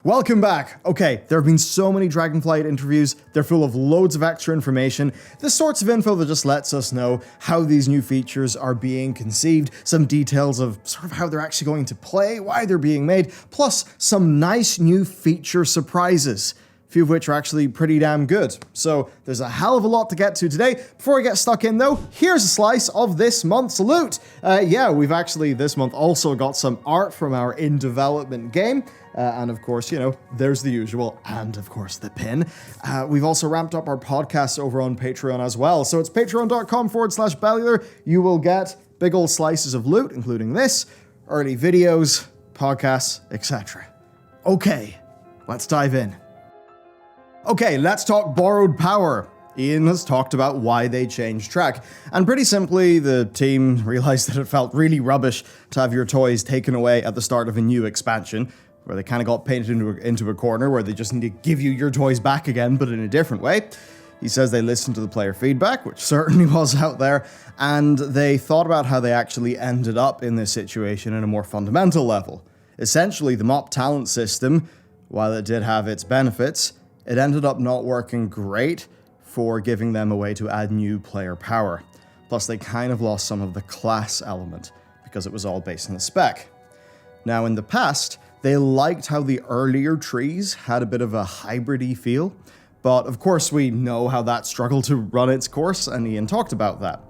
Welcome back! Okay, there have been so many Dragonflight interviews, they're full of loads of extra information, the sorts of info that just lets us know how these new features are being conceived, some details of sort of how they're actually going to play, why they're being made, plus some nice new feature surprises. A few of which are actually pretty damn good. So there's a hell of a lot to get to today. Before we get stuck in though, here's a slice of this month's loot. We've actually this month also got some art from our in-development game. And of course, you know, there's the usual, and of course the pin. We've also ramped up our podcasts over on Patreon as well. So it's patreon.com/Bellular. You will get big old slices of loot, including this, early videos, podcasts, etc. Okay, let's dive in. Okay, let's talk borrowed power. Ian has talked about why they changed track, and pretty simply, the team realized that it felt really rubbish to have your toys taken away at the start of a new expansion, where they kind of got painted into a corner where they just need to give you your toys back again, but in a different way. He says they listened to the player feedback, which certainly was out there, and they thought about how they actually ended up in this situation in a more fundamental level. Essentially, the MOP talent system, while it did have its benefits, it ended up not working great for giving them a way to add new player power. Plus, they kind of lost some of the class element, because it was all based on the spec. Now, in the past, they liked how the earlier trees had a bit of a hybrid-y feel, but of course we know how that struggled to run its course, and Ian talked about that.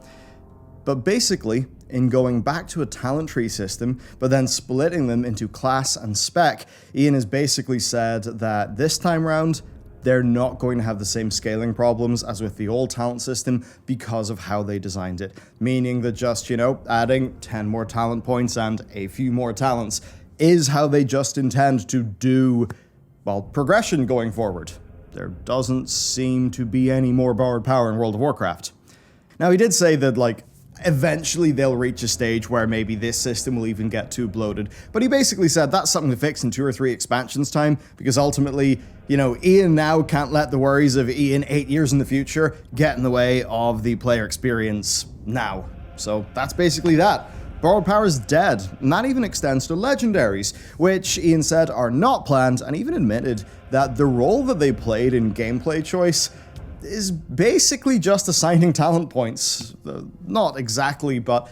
But basically, in going back to a talent tree system, but then splitting them into class and spec, Ian has basically said that this time round, they're not going to have the same scaling problems as with the old talent system because of how they designed it. Meaning that just, adding 10 more talent points and a few more talents is how they just intend to do, progression going forward. There doesn't seem to be any more borrowed power in World of Warcraft. Now, he did say that, eventually they'll reach a stage where maybe this system will even get too bloated, but he basically said that's something to fix in 2 or 3 expansions time, because ultimately, Ian now can't let the worries of Ian 8 years in the future get in the way of the player experience now. So that's basically that. Borrowed power is dead, and that even extends to Legendaries, which Ian said are not planned, and even admitted that the role that they played in gameplay choice is basically just assigning talent points. Not exactly, but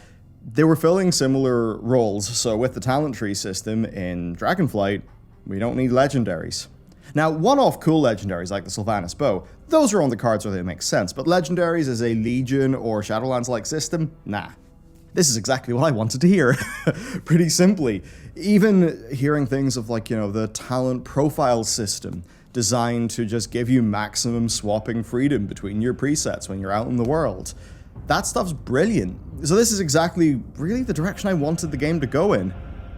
they were filling similar roles. So with the talent tree system in Dragonflight, we don't need Legendaries. Now, one-off cool Legendaries like the Sylvanas Bow, those are on the cards where they make sense, but Legendaries as a Legion or Shadowlands-like system, nah. This is exactly what I wanted to hear, pretty simply. Even hearing things of the talent profile system designed to just give you maximum swapping freedom between your presets when you're out in the world. That stuff's brilliant. So this is exactly really the direction I wanted the game to go in.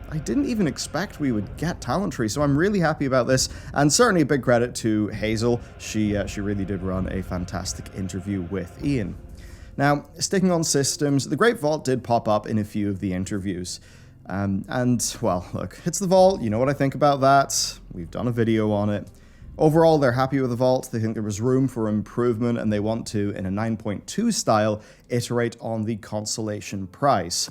I didn't even expect we would get talent tree, so I'm really happy about this, and certainly a big credit to Hazel. She really did run a fantastic interview with Ian. Now, sticking on systems, the Great Vault did pop up in a few of the interviews. Look, it's the Vault, you know what I think about that. We've done a video on it. Overall, they're happy with the Vault, they think there was room for improvement, and they want to, in a 9.2 style, iterate on the Consolation Prize.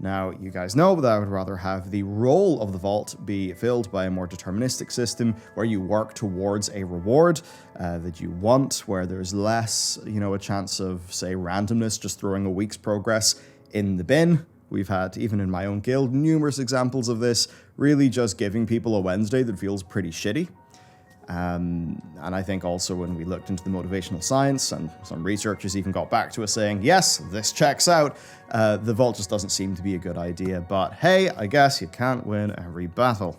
Now, you guys know that I would rather have the role of the Vault be filled by a more deterministic system where you work towards a reward that you want, where there's less, a chance of, say, randomness, just throwing a week's progress in the bin. We've had, even in my own guild, numerous examples of this, really just giving people a Wednesday that feels pretty shitty. And I think also when we looked into the motivational science, and some researchers even got back to us saying, yes, this checks out, the Vault just doesn't seem to be a good idea, but hey, I guess you can't win every battle.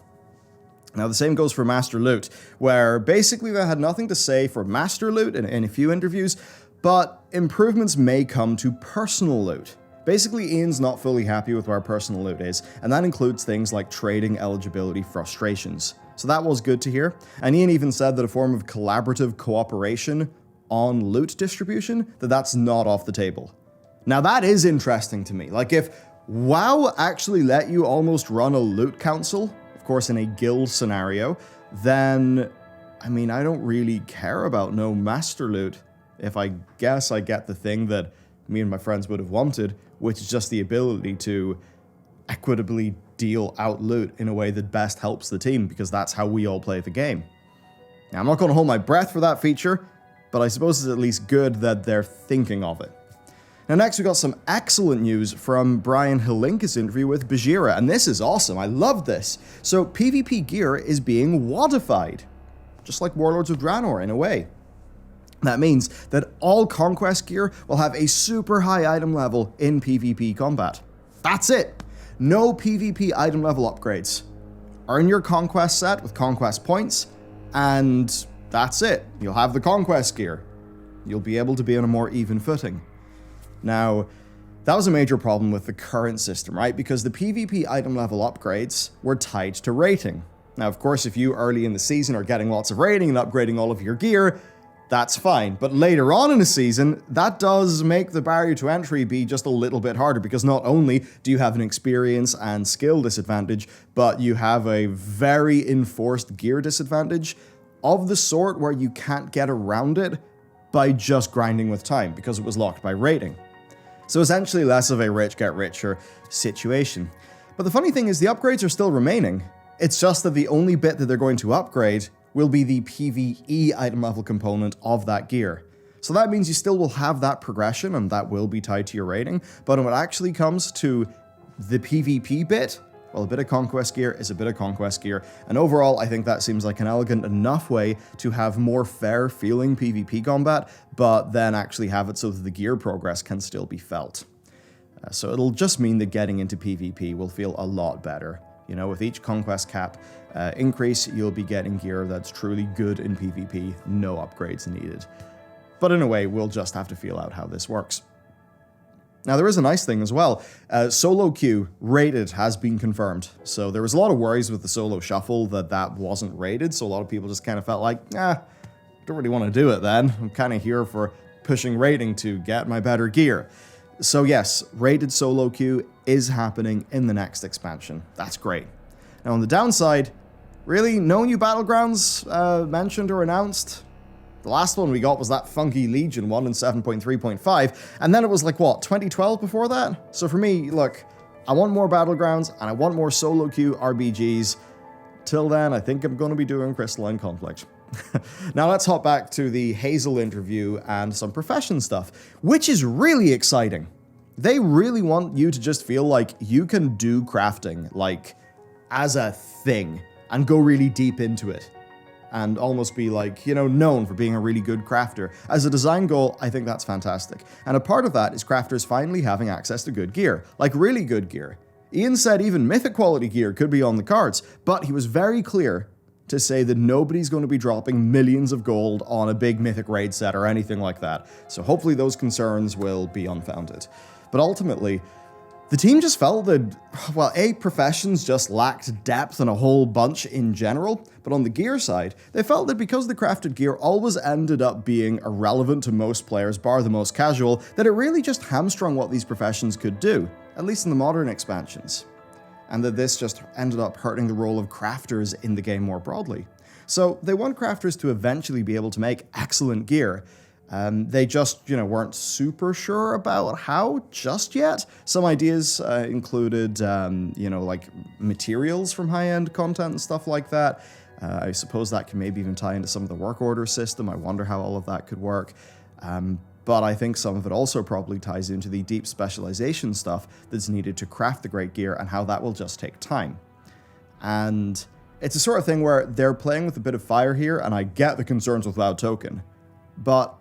Now the same goes for Master Loot, where basically they had nothing to say for Master Loot in a few interviews, but improvements may come to personal loot. Basically, Ian's not fully happy with where personal loot is, and that includes things like trading eligibility frustrations. So that was good to hear, and Ian even said that a form of collaborative cooperation on loot distribution, that's not off the table. Now that is interesting to me. If WoW actually let you almost run a loot council, of course in a guild scenario, then, I don't really care about no master loot if I guess I get the thing that me and my friends would have wanted, which is just the ability to equitably deal out loot in a way that best helps the team, because that's how we all play the game. Now, I'm not going to hold my breath for that feature, but I suppose it's at least good that they're thinking of it. Now next we got some excellent news from Brian Hilinka's interview with Bajira, and this is awesome, I love this. So PvP gear is being WODified, just like Warlords of Draenor in a way. That means that all Conquest gear will have a super high item level in PvP combat. That's it! No PvP item level upgrades. Earn your Conquest set with Conquest points, and that's it. You'll have the Conquest gear. You'll be able to be on a more even footing. Now, that was a major problem with the current system, right? Because the PvP item level upgrades were tied to rating. Now, of course, if you early in the season are getting lots of rating and upgrading all of your gear, that's fine. But later on in the season, that does make the barrier to entry be just a little bit harder, because not only do you have an experience and skill disadvantage, but you have a very enforced gear disadvantage of the sort where you can't get around it by just grinding with time, because it was locked by rating. So essentially less of a rich get richer situation. But the funny thing is the upgrades are still remaining. It's just that the only bit that they're going to upgrade will be the PvE item level component of that gear. So that means you still will have that progression, and that will be tied to your rating, but when it actually comes to the PvP bit, well, a bit of Conquest gear is a bit of Conquest gear, and overall I think that seems like an elegant enough way to have more fair feeling PvP combat, but then actually have it so that the gear progress can still be felt. So it'll just mean that getting into PvP will feel a lot better. You know, with each Conquest cap increase, you'll be getting gear that's truly good in PvP, no upgrades needed. But in a way, we'll just have to feel out how this works. Now, there is a nice thing as well. Solo queue rated has been confirmed. So there was a lot of worries with the solo shuffle that wasn't rated, so a lot of people just kind of felt like, don't really want to do it then. I'm kind of here for pushing rating to get my better gear. So yes, rated solo queue is happening in the next expansion. That's great. Now on the downside, really no new battlegrounds mentioned or announced. The last one we got was that funky Legion one in 7.3.5, and then it was like, what, 2012 before that? So for me, look, I want more battlegrounds, and I want more solo queue RBGs. Till then, I think I'm going to be doing Crystalline Conflict. Now let's hop back to the Hazel interview and some profession stuff, which is really exciting. They really want you to just feel like you can do crafting, like, as a thing, and go really deep into it. And almost be like, you know, known for being a really good crafter. As a design goal, I think that's fantastic. And a part of that is crafters finally having access to good gear, like really good gear. Ian said even mythic quality gear could be on the cards, but he was very clear to say that nobody's going to be dropping millions of gold on a big mythic raid set or anything like that. So hopefully those concerns will be unfounded. But ultimately, the team just felt that, well, professions just lacked depth and a whole bunch in general, but on the gear side, they felt that because the crafted gear always ended up being irrelevant to most players, bar the most casual, that it really just hamstrung what these professions could do, at least in the modern expansions. And that this just ended up hurting the role of crafters in the game more broadly. So they want crafters to eventually be able to make excellent gear. They just, weren't super sure about how just yet. Some ideas included, like materials from high-end content and stuff like that. I suppose that can maybe even tie into some of the work order system. I wonder how all of that could work. But I think some of it also probably ties into the deep specialization stuff that's needed to craft the great gear and how that will just take time. And it's a sort of thing where they're playing with a bit of fire here, and I get the concerns with Loud Token. But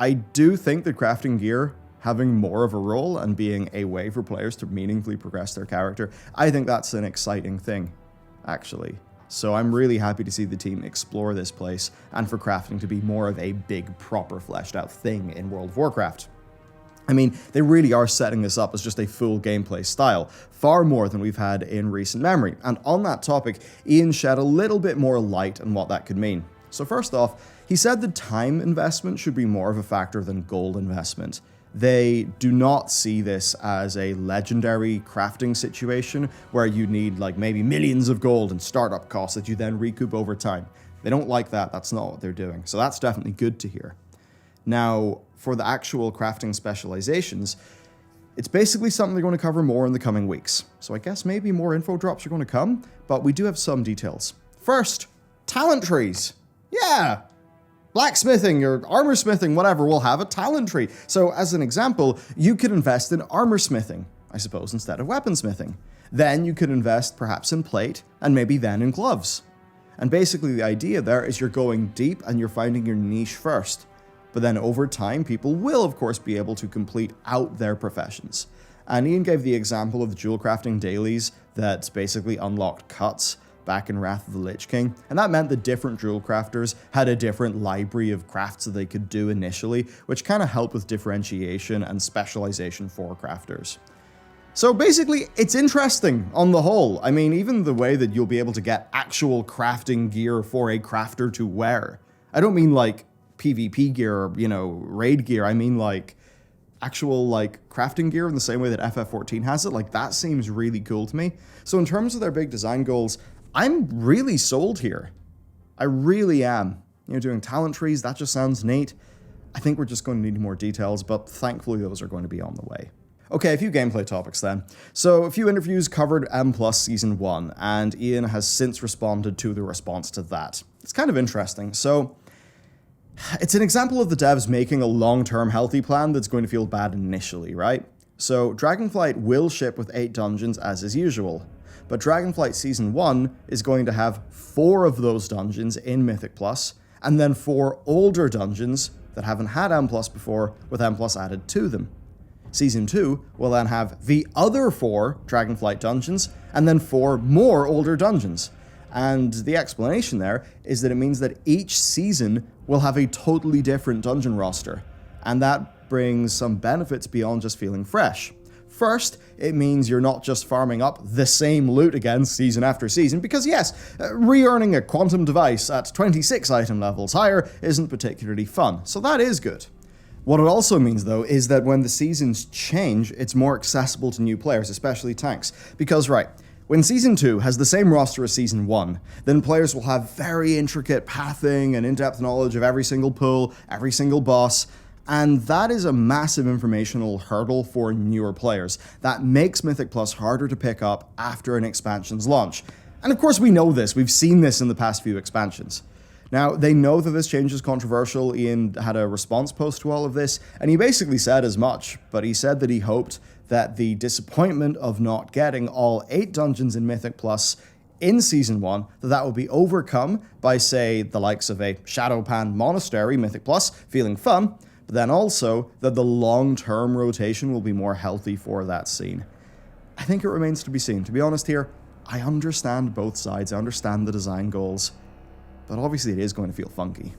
I do think that crafting gear having more of a role and being a way for players to meaningfully progress their character, I think that's an exciting thing, actually. So I'm really happy to see the team explore this place and for crafting to be more of a big, proper, fleshed out thing in World of Warcraft. I mean, they really are setting this up as just a full gameplay style, far more than we've had in recent memory. And on that topic, Ian shed a little bit more light on what that could mean. So first off, he said that time investment should be more of a factor than gold investment. They do not see this as a legendary crafting situation where you need like maybe millions of gold and startup costs that you then recoup over time. They don't like that. That's not what they're doing. So that's definitely good to hear. Now, for the actual crafting specializations, It's basically something they're going to cover more in the coming weeks. So I guess maybe more info drops are going to come, but we do have some details. First, talent trees. Yeah! Blacksmithing or armor smithing, whatever, will have a talent tree. So as an example, you could invest in armor smithing, I suppose, instead of weaponsmithing. Then you could invest perhaps in plate, and maybe then in gloves. And basically the idea there is you're going deep and you're finding your niche first. But then over time, people will of course be able to complete out their professions. And Ian gave the example of the jewel crafting dailies that basically unlocked cuts back in Wrath of the Lich King, and that meant that different jewel crafters had a different library of crafts that they could do initially, which kind of helped with differentiation and specialization for crafters. So basically, it's interesting on the whole. I mean, even the way that you'll be able to get actual crafting gear for a crafter to wear. I don't mean like PvP gear or, raid gear. I mean like actual crafting gear in the same way that FF14 has it. Like, that seems really cool to me. So in terms of their big design goals, I'm really sold here. I really am. Doing talent trees, that just sounds neat. I think we're just going to need more details, but thankfully those are going to be on the way. Okay, a few gameplay topics then. So a few interviews covered M+ Season 1, and Ian has since responded to the response to that. It's kind of interesting. So it's an example of the devs making a long-term healthy plan that's going to feel bad initially, right? So Dragonflight will ship with 8 dungeons as is usual. But Dragonflight Season 1 is going to have 4 of those dungeons in Mythic+, and then 4 older dungeons that haven't had M+ before, with M+ added to them. Season 2 will then have the other 4 Dragonflight dungeons, and then 4 more older dungeons. And the explanation there is that it means that each season will have a totally different dungeon roster, and that brings some benefits beyond just feeling fresh. First, it means you're not just farming up the same loot again season after season, because yes, re-earning a quantum device at 26 item levels higher isn't particularly fun, so that is good. What it also means, though, is that when the seasons change, it's more accessible to new players, especially tanks. Because, right, when Season 2 has the same roster as Season 1, then players will have very intricate pathing and in-depth knowledge of every single pull, every single boss, and that is a massive informational hurdle for newer players. That makes Mythic+ harder to pick up after an expansion's launch. And of course we know this, we've seen this in the past few expansions. Now, they know that this change is controversial. Ian had a response post to all of this, and he basically said as much, but he said that he hoped that the disappointment of not getting all 8 dungeons in Mythic+ in Season 1, that would be overcome by, say, the likes of a Shadowpan Monastery, Mythic+, feeling fun, but then also that the long-term rotation will be more healthy for that scene. I think it remains to be seen. To be honest here, I understand both sides, I understand the design goals, but obviously it is going to feel funky.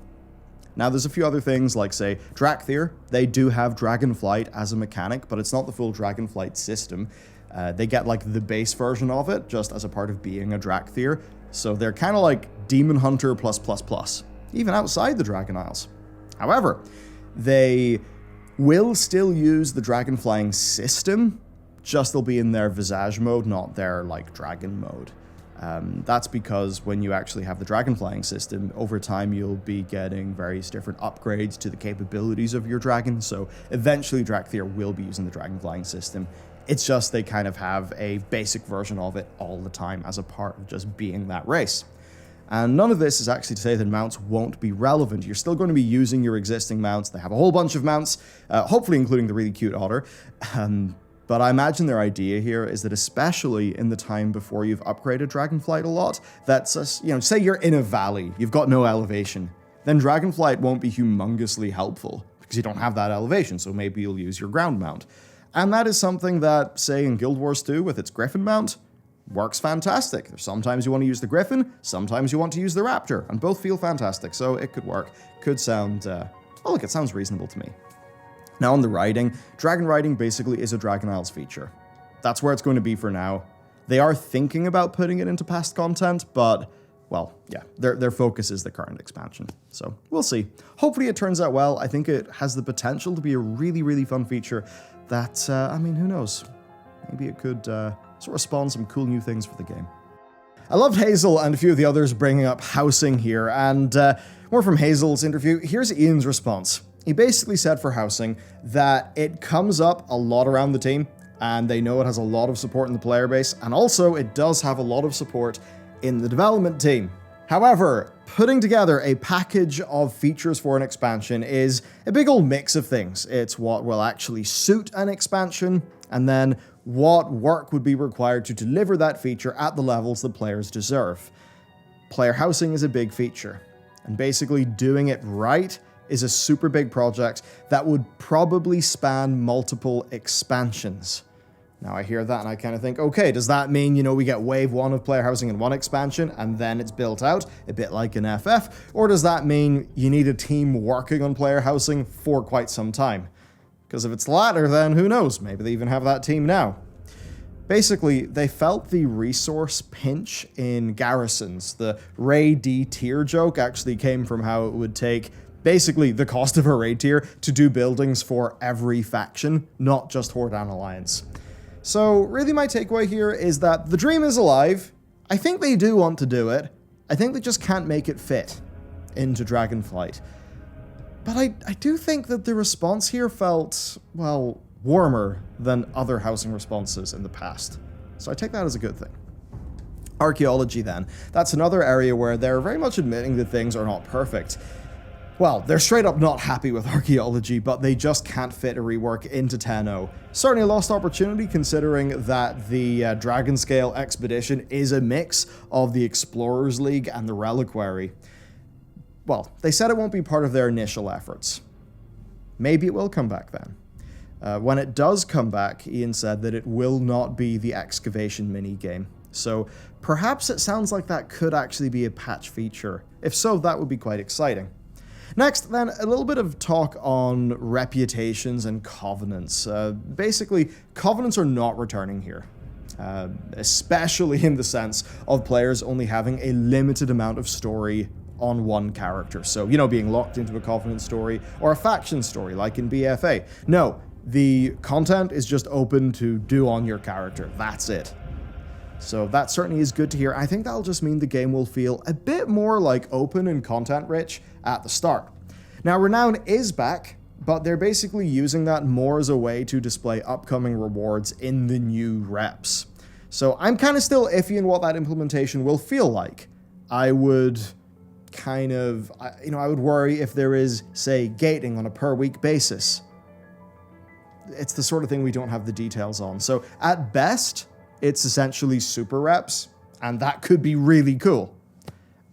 Now there's a few other things like, say, Dracthyr. They do have Dragonflight as a mechanic, but it's not the full Dragonflight system. They get like the base version of it, just as a part of being a Dracthyr, so they're kind of like Demon Hunter +++, even outside the Dragon Isles. However, they will still use the dragon flying system, just they'll be in their Visage mode, not their dragon mode. That's because when you actually have the dragon flying system, over time you'll be getting various different upgrades to the capabilities of your dragon, so eventually Dracthyr will be using the dragon flying system. It's just they kind of have a basic version of it all the time as a part of just being that race. And none of this is actually to say that mounts won't be relevant. You're still going to be using your existing mounts. They have a whole bunch of mounts, hopefully including the really cute otter. But I imagine their idea here is that especially in the time before you've upgraded Dragonflight a lot, that's, say you're in a valley, you've got no elevation, then Dragonflight won't be humongously helpful because you don't have that elevation, so maybe you'll use your ground mount. And that is something that, say in Guild Wars 2 with its Griffin mount, works fantastic. Sometimes you want to use the Griffin, sometimes you want to use the Raptor, and both feel fantastic, so it could work. Could sound, it sounds reasonable to me. Now on the riding, Dragon Riding basically is a Dragon Isles feature. That's where it's going to be for now. They are thinking about putting it into past content, but, well, yeah, their focus is the current expansion. So, we'll see. Hopefully it turns out well. I think it has the potential to be a really, really fun feature that, who knows? Maybe it could sort of spawn some cool new things for the game. I loved Hazel and a few of the others bringing up housing here, and more from Hazel's interview. Here's Ian's response. He basically said for housing that it comes up a lot around the team, and they know it has a lot of support in the player base, and also it does have a lot of support in the development team. However, putting together a package of features for an expansion is a big old mix of things. It's what will actually suit an expansion, and then what work would be required to deliver that feature at the levels the players deserve. Player housing is a big feature, and basically doing it right is a super big project that would probably span multiple expansions. Now I hear that and I kind of think, okay, does that mean, we get wave 1 of player housing in one expansion and then it's built out, a bit like an FF? Or does that mean you need a team working on player housing for quite some time? Because if it's the latter, then who knows, maybe they even have that team now. Basically, they felt the resource pinch in garrisons. The raid D tier joke actually came from how it would take basically the cost of a raid tier to do buildings for every faction, not just Horde and Alliance. So really my takeaway here is that the dream is alive. I think they do want to do it. I think they just can't make it fit into Dragonflight. But I do think that the response here felt, well, warmer than other housing responses in the past. So I take that as a good thing. Archaeology then. That's another area where they're very much admitting that things are not perfect. Well, they're straight up not happy with Archaeology, but they just can't fit a rework into 10.0. Certainly a lost opportunity considering that the Dragonscale Expedition is a mix of the Explorers League and the Reliquary. Well, they said it won't be part of their initial efforts. Maybe it will come back then. When it does come back, Ian said that it will not be the excavation minigame. So perhaps it sounds like that could actually be a patch feature. If so, that would be quite exciting. Next, then, a little bit of talk on reputations and covenants. Basically, covenants are not returning here, especially in the sense of players only having a limited amount of story on one character. So, being locked into a covenant story or a faction story, like in BFA. No, the content is just open to do on your character. That's it. So that certainly is good to hear. I think that'll just mean the game will feel a bit more like open and content-rich at the start. Now, Renown is back, but they're basically using that more as a way to display upcoming rewards in the new reps. So I'm kind of still iffy in what that implementation will feel like. I would I would worry if there is, say, gating on a per-week basis. It's the sort of thing we don't have the details on. So at best, it's essentially super reps, and that could be really cool.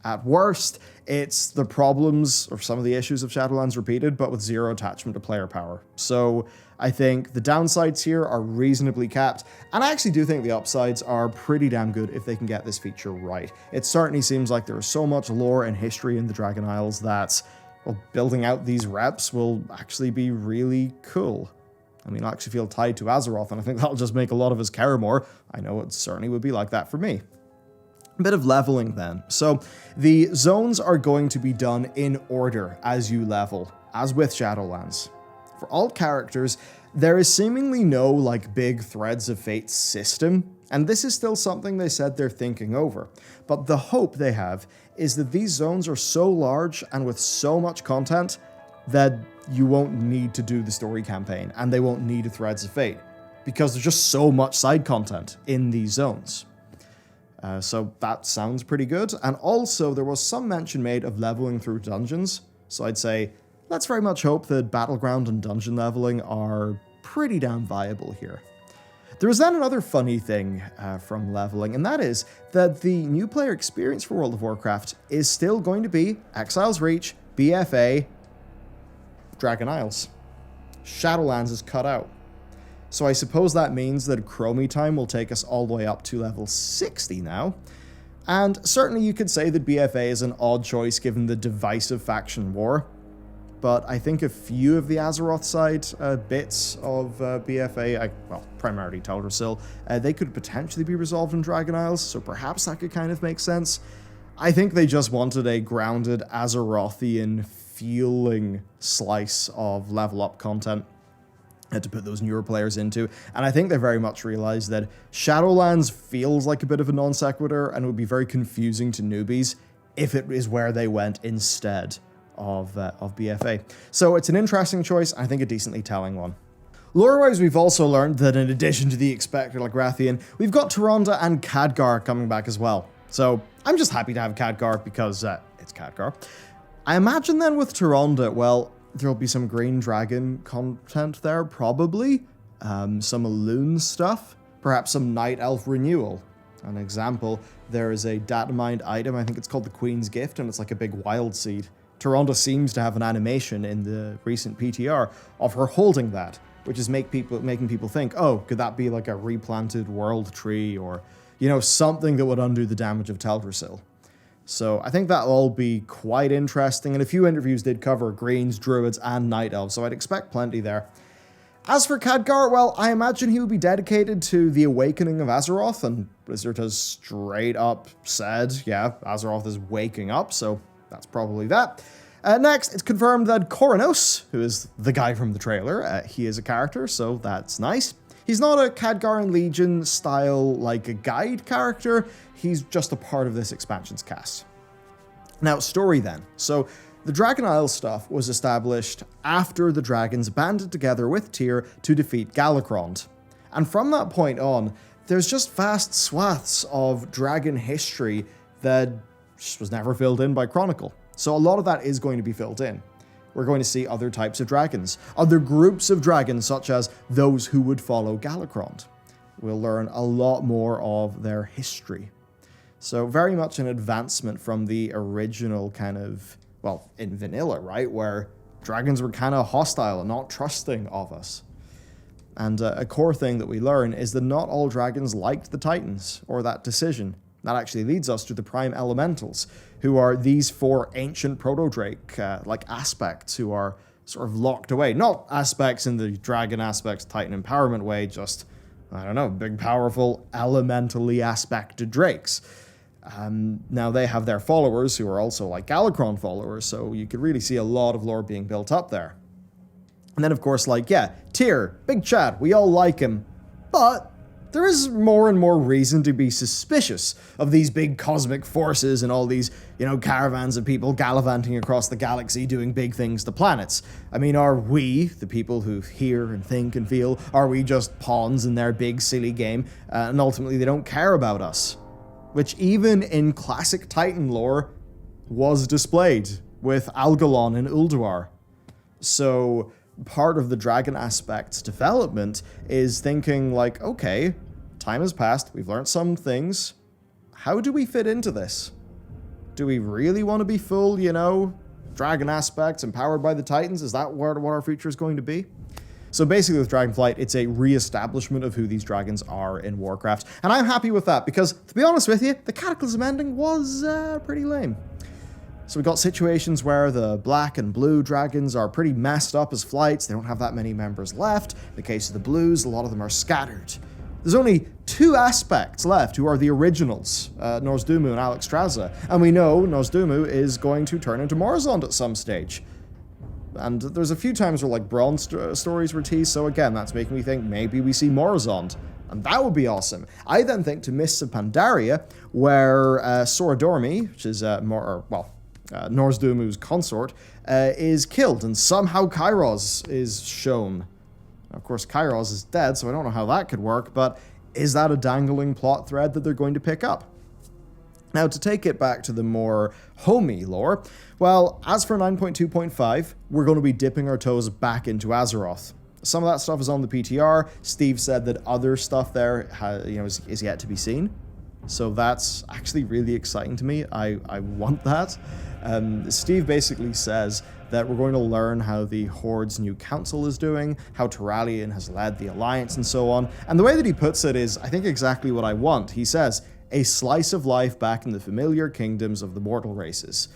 At worst, it's the problems or some of the issues of Shadowlands repeated, but with zero attachment to player power. So I think the downsides here are reasonably capped, and I actually do think the upsides are pretty damn good if they can get this feature right. It certainly seems like there is so much lore and history in the Dragon Isles that, well, building out these reps will actually be really cool. I mean, I actually feel tied to Azeroth, and I think that'll just make a lot of us care more. I know it certainly would be like that for me. A bit of leveling then. So the zones are going to be done in order as you level, as with Shadowlands. For all characters, there is seemingly no big Threads of Fate system, and this is still something they said they're thinking over. But the hope they have is that these zones are so large and with so much content that you won't need to do the story campaign, and they won't need a Threads of Fate, because there's just so much side content in these zones. So that sounds pretty good, and also there was some mention made of leveling through dungeons, so I'd say let's very much hope that Battleground and dungeon leveling are pretty damn viable here. There is then another funny thing from leveling, and that is that the new player experience for World of Warcraft is still going to be Exile's Reach, BFA, Dragon Isles. Shadowlands is cut out. So I suppose that means that Chromie time will take us all the way up to level 60 now. And certainly you could say that BFA is an odd choice given the divisive faction war. But I think a few of the Azeroth side bits of BFA, primarily Teldrassil, they could potentially be resolved in Dragon Isles, so perhaps that could kind of make sense. I think they just wanted a grounded Azerothian feeling slice of level up content to put those newer players into, and I think they very much realized that Shadowlands feels like a bit of a non sequitur and would be very confusing to newbies if it is where they went instead of BFA. So it's an interesting choice, I think a decently telling one. Lore-wise, we've also learned that in addition to the expected Dracthyr, we've got Tyrande and Khadgar coming back as well. So I'm just happy to have Khadgar because it's Khadgar. I imagine then with Tyrande, well, there'll be some Green Dragon content there, probably. Some Elune stuff, perhaps some Night Elf renewal. An example, there is a data mined item, I think it's called the Queen's Gift, and it's like a big wild seed. Tyrande seems to have an animation in the recent PTR of her holding that, which is making people think, oh, could that be like a replanted world tree or, you know, something that would undo the damage of Teldrassil. So I think that'll all be quite interesting, and a few interviews did cover Greens, Druids, and Night Elves, so I'd expect plenty there. As for Khadgar, well, I imagine he will be dedicated to the awakening of Azeroth, and Blizzard has straight up said, yeah, Azeroth is waking up, so that's probably that. Next, it's confirmed that Coronos, who is the guy from the trailer, he is a character, so that's nice. He's not a Khadgar and Legion style, like a guide character, he's just a part of this expansion's cast. Now, story then. So, the Dragon Isle stuff was established after the dragons banded together with Tyr to defeat Galakrond. And from that point on, there's just vast swaths of dragon history that just was never filled in by Chronicle. So a lot of that is going to be filled in. We're going to see other types of dragons, other groups of dragons such as those who would follow Galakrond. We'll learn a lot more of their history. So very much an advancement from the original kind of, well, in vanilla, right, where dragons were kind of hostile and not trusting of us. And a core thing that we learn is that not all dragons liked the Titans, or that decision. That actually leads us to the Prime Elementals, who are these 4 ancient proto-drake, like aspects, who are sort of locked away. Not aspects in the dragon aspects, Titan empowerment way, just, I don't know, big, powerful, elementally aspected drakes. Now they have their followers, who are also like Galakrond followers, so you could really see a lot of lore being built up there. And then, of course, like, yeah, Tyr, big Chad, we all like him, but there is more and more reason to be suspicious of these big cosmic forces and all these, you know, caravans of people gallivanting across the galaxy doing big things to planets. I mean, are we, the people who hear and think and feel, are we just pawns in their big silly game, and ultimately they don't care about us? Which even in classic Titan lore was displayed with Algalon and Ulduar. So part of the dragon aspect's development is thinking like, okay, time has passed, we've learned some things, how do we fit into this? Do we really want to be full, you know, dragon aspects empowered by the Titans? Is that what our future is going to be? So basically with Dragonflight, it's a re-establishment of who these dragons are in Warcraft, and I'm happy with that because, to be honest with you, the Cataclysm ending was pretty lame. So we got situations where the black and blue dragons are pretty messed up as flights. They don't have that many members left. In the case of the blues, a lot of them are scattered. There's only 2 aspects left who are the originals, Nozdoomu and Alexstrasza. And we know Nozdoomu is going to turn into Morozond at some stage. And there's a few times where like Bronze stories were teased, so again, that's making me think maybe we see Morozond. And that would be awesome. I then think to Mists of Pandaria, where Sora Dormi, which is Nozdoomu's consort, is killed, and somehow Kairos is shown. Of course, Kairos is dead, so I don't know how that could work, but is that a dangling plot thread that they're going to pick up? Now, to take it back to the more homey lore, well, as for 9.2.5, we're going to be dipping our toes back into Azeroth. Some of that stuff is on the PTR. Steve said that other stuff there is yet to be seen. So that's actually really exciting to me. I want that. Steve basically says that we're going to learn how the Horde's new council is doing, how Turalyon has led the Alliance, and so on. And the way that he puts it is, I think, exactly what I want. He says, a slice of life back in the familiar kingdoms of the mortal races.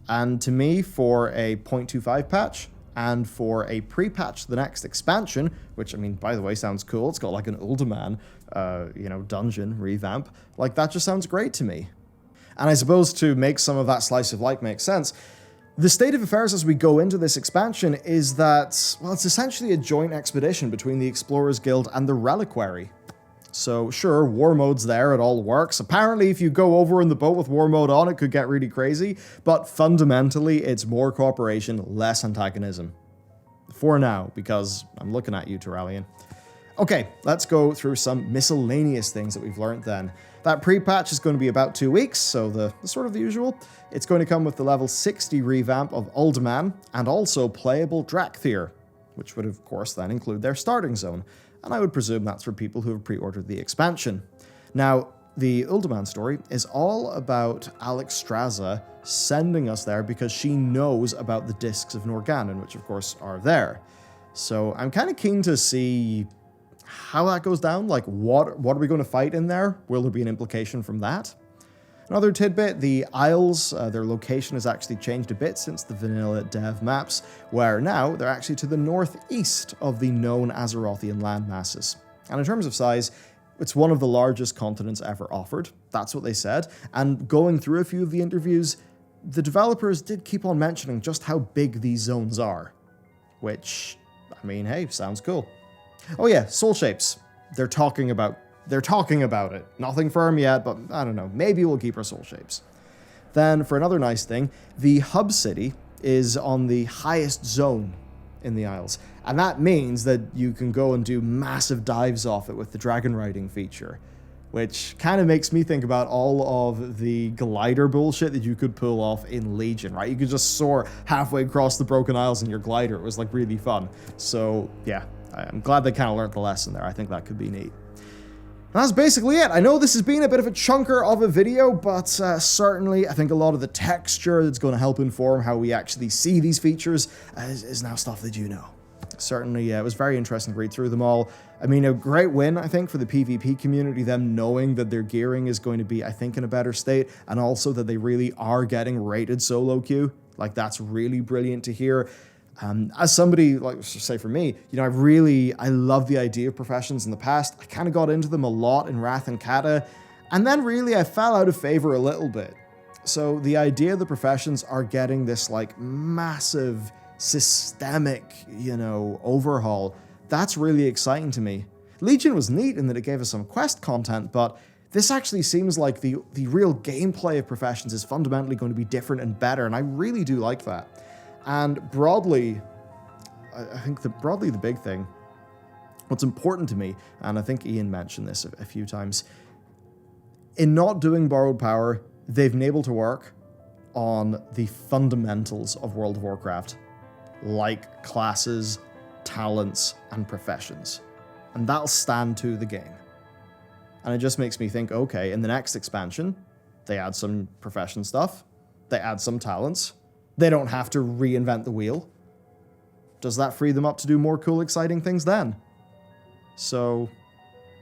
And to me, for a 0.25 patch, and for a pre-patch to the next expansion, which, I mean, by the way, sounds cool. It's got like an Uldaman, dungeon revamp. Like, that just sounds great to me. And I suppose to make some of that slice of life make sense, the state of affairs as we go into this expansion is that, well, it's essentially a joint expedition between the Explorers Guild and the Reliquary. So sure, war mode's there, it all works. Apparently if you go over in the boat with war mode on, it could get really crazy, but fundamentally it's more cooperation, less antagonism. For now, because I'm looking at you, Turalian. Okay, let's go through some miscellaneous things that we've learned then. That pre-patch is going to be about 2 weeks, so the sort of the usual. It's going to come with the level 60 revamp of Uldaman, and also playable Dracthyr, which would of course then include their starting zone. And I would presume that's for people who have pre-ordered the expansion. Now, the Uldaman story is all about Alexstrasza sending us there because she knows about the discs of Norgannon, which of course are there. So I'm kind of keen to see how that goes down. Like, what are we going to fight in there? Will there be an implication from that? Another tidbit, the Isles, their location has actually changed a bit since the vanilla dev maps, where now they're actually to the northeast of the known Azerothian landmasses. And in terms of size, it's one of the largest continents ever offered. That's what they said. And going through a few of the interviews, the developers did keep on mentioning just how big these zones are. Which, I mean, hey, sounds cool. Oh yeah, soul shapes. They're talking about it. Nothing firm yet, but I don't know. Maybe we'll keep our soul shapes. Then, for another nice thing, the hub city is on the highest zone in the Isles. And that means that you can go and do massive dives off it with the dragon riding feature. Which kind of makes me think about all of the glider bullshit that you could pull off in Legion, right? You could just soar halfway across the Broken Isles in your glider. It was like really fun. So yeah, I'm glad they kind of learned the lesson there. I think that could be neat. And that's basically it. I know this has been a bit of a chunker of a video, but certainly I think a lot of the texture that's going to help inform how we actually see these features is now stuff that you know. Certainly, it was very interesting to read through them all. I mean, a great win, I think, for the PvP community, them knowing that their gearing is going to be, I think, in a better state, and also that they really are getting rated solo queue. Like, that's really brilliant to hear. As somebody, like, say for me, you know, I love the idea of professions in the past. I kind of got into them a lot in Wrath and Kata, and then really I fell out of favor a little bit. So the idea of the professions are getting this, like, massive systemic, you know, overhaul, that's really exciting to me. Legion was neat in that it gave us some quest content, but this actually seems like the real gameplay of professions is fundamentally going to be different and better, and I really do like that. And broadly, I think broadly the big thing, what's important to me, and I think Ian mentioned this a few times, in not doing borrowed power, they've been able to work on the fundamentals of World of Warcraft, like classes, talents, and professions. And that'll stand to the game. And it just makes me think, okay, in the next expansion, they add some profession stuff, they add some talents, they don't have to reinvent the wheel. Does that free them up to do more cool, exciting things then? So,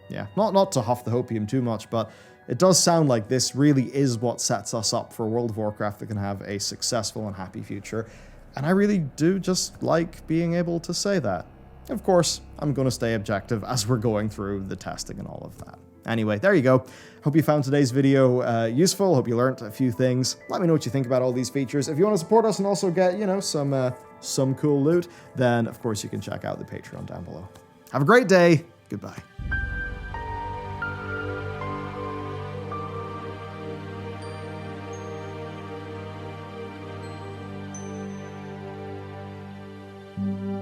yeah, not to huff the hopium too much, but it does sound like this really is what sets us up for World of Warcraft that can have a successful and happy future. And I really do just like being able to say that. Of course, I'm going to stay objective as we're going through the testing and all of that. Anyway, there you go. Hope you found today's video useful. Hope you learned a few things. Let me know what you think about all these features. If you want to support us and also get, you know, some cool loot, then of course you can check out the Patreon down below. Have a great day. Goodbye. Mm-hmm.